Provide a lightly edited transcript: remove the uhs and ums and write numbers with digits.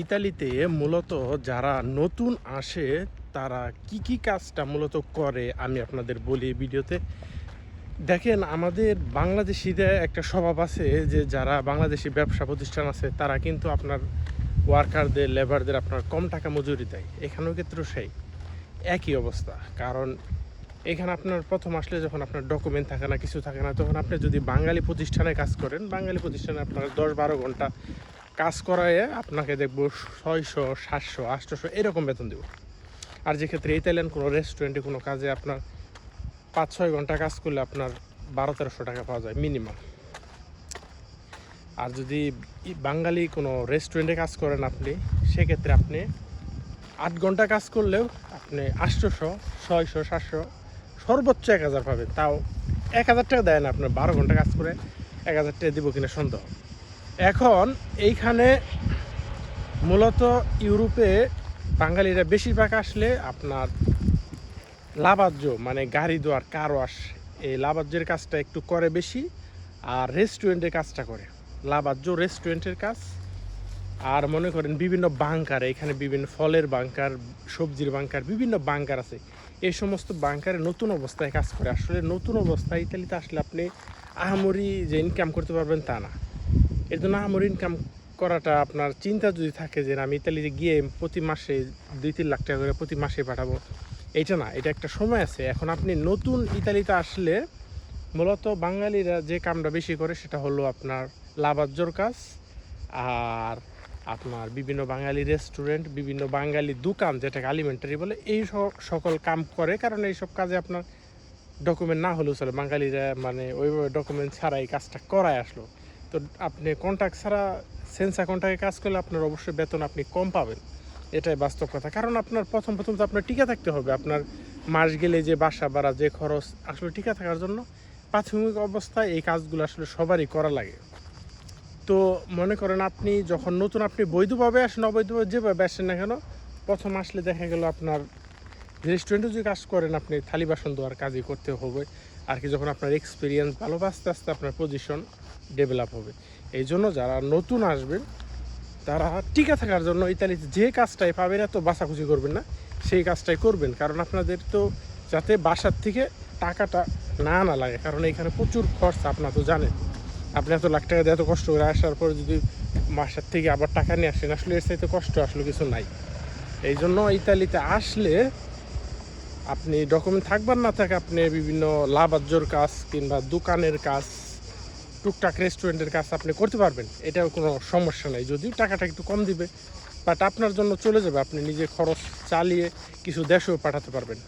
ইতালিতে মূলত যারা নতুন আসে তারা কি কাজটা মূলত করে আমি আপনাদের বলি এই ভিডিওতে। দেখেন, আমাদের বাংলাদেশিদের একটা স্বভাব আছে যে যারা বাংলাদেশি ব্যবসা প্রতিষ্ঠান আছে তারা কিন্তু আপনার ওয়ার্কারদের লেবারদের আপনার কম টাকা মজুরি দেয়। এখানেও ক্ষেত্রেও সেই একই অবস্থা। কারণ এখানে আপনার প্রথম আসলে যখন আপনার ডকুমেন্ট থাকে না, কিছু থাকে না, তখন আপনি যদি বাঙালি প্রতিষ্ঠানে কাজ করেন, বাঙালি প্রতিষ্ঠানে আপনার 10-12 ঘন্টা কাজ করায় আপনাকে দেখবো 600, 700, 800 এরকম বেতন দেব। আর যে ক্ষেত্রে ইতালিয়ান কোনো রেস্টুরেন্টে কোনো কাজে আপনার 5-6 ঘন্টা কাজ করলে আপনার 1200-1300 টাকা পাওয়া যায় মিনিমাম। আর যদি বাঙালি কোনো রেস্টুরেন্টে কাজ করেন আপনি, সেক্ষেত্রে আপনি 8 ঘন্টা কাজ করলেও আপনি 800, 600, 700, সর্বোচ্চ 1000 পাবেন। তাও 1000 টাকা দেয় না, আপনার 12 ঘন্টা কাজ করে 1000 টাকা দিব কিনা সন্দেহ। এখন এইখানে মূলত ইউরোপে বাঙালিরা বেশিরভাগ আসলে আপনার লাবাজ্য মানে গাড়ি ধোয়ার কার ওয়াশ, এই লাবাজ্যের কাজটা একটু করে বেশি, আর রেস্টুরেন্টের কাজটা করে। লাবাজ্য রেস্টুরেন্টের কাজ, আর মনে করেন বিভিন্ন বাংকার, এখানে বিভিন্ন ফলের বাংকার, সবজির বাংকার, বিভিন্ন বাংকার আছে। এই সমস্ত বাংকারে নতুন অবস্থায় কাজ করে। আসলে নতুন অবস্থায় ইতালিতে আসলে আপনি আহামরি যে ইনকাম করতে পারবেন তা না। এর জন্য আহামরি ইনকাম করাটা আপনার চিন্তা যদি থাকে যে আমি ইতালিতে গিয়ে প্রতি মাসে 2-3 লাখ টাকা করে প্রতি মাসে পাঠাবো, এইটা না, এটা একটা সময় আছে। এখন আপনি নতুন ইতালিতে আসলে মূলত বাঙালিরা যে কামটা বেশি করে সেটা হলো আপনার লাবাজ্যর কাজ, আর আপনার বিভিন্ন বাঙালি রেস্টুরেন্ট, বিভিন্ন বাঙালি দোকান যেটাকে আলিমেন্টারি বলে, এই সকল কাম করে। কারণ এইসব কাজে আপনার ডকুমেন্ট না হলেও চলে, বাঙালিরা মানে ওইভাবে ডকুমেন্ট ছাড়া এই কাজটা করায় আসলো। তো আপনি কন্ট্রাক্ট ছাড়া সেন্সা কন্ট্রাক্টে কাজ করলে আপনার অবশ্যই বেতন আপনি কম পাবেন, এটাই বাস্তব কথা। কারণ আপনার প্রথম তো আপনার টিকে থাকতে হবে। আপনার মাস গেলে যে বাসা ভাড়া, যে খরচ, আসলে টিকে থাকার জন্য প্রাথমিক অবস্থায় এই কাজগুলো আসলে সবারই করা লাগে। তো মনে করেন আপনি যখন নতুন, আপনি বৈধভাবে আসেন অবৈধভাবে যেভাবে আসেন না কেন, প্রথম আসলে দেখা গেল আপনার রেস্টুরেন্টে যদি কাজ করেন আপনি থালি বাসন ধোয়ার কাজই করতে হবে আর কি। যখন আপনার এক্সপিরিয়েন্স ভালো, আস্তে আস্তে আপনার পজিশন ডেভেলপ হবে। এই জন্য যারা নতুন আসবেন তারা টিকে থাকার জন্য ইতালিতে যে কাজটাই পাবেন এত বাছাকুচি করবেন না, সেই কাজটাই করবেন। কারণ আপনাদের তো যাতে বাসার থেকে টাকাটা না লাগে, কারণ এখানে প্রচুর খরচা। আপনারা তো জানেন, আপনি এত লাখ টাকা দিয়ে এত কষ্ট করে আসার পরে যদি বাসার থেকে আবার টাকা নিয়ে আসেন, আসলে এর চাইতে কষ্ট আসলে কিছু নাই। এই জন্য ইতালিতে আসলে আপনি ডকুমেন্ট থাকবার না থাকে, আপনি বিভিন্ন লাবাজ্যর কাজ কিংবা দোকানের কাজ, টুকটাক রেস্টুরেন্টের কাজ আপনি করতে পারবেন। এটাও কোনো সমস্যা নাই, যদিও টাকাটা একটু কম দিবে, বাট আপনার জন্য চলে যাবে। আপনি নিজে খরচ চালিয়ে কিছু দেশেও পাঠাতে পারবেন।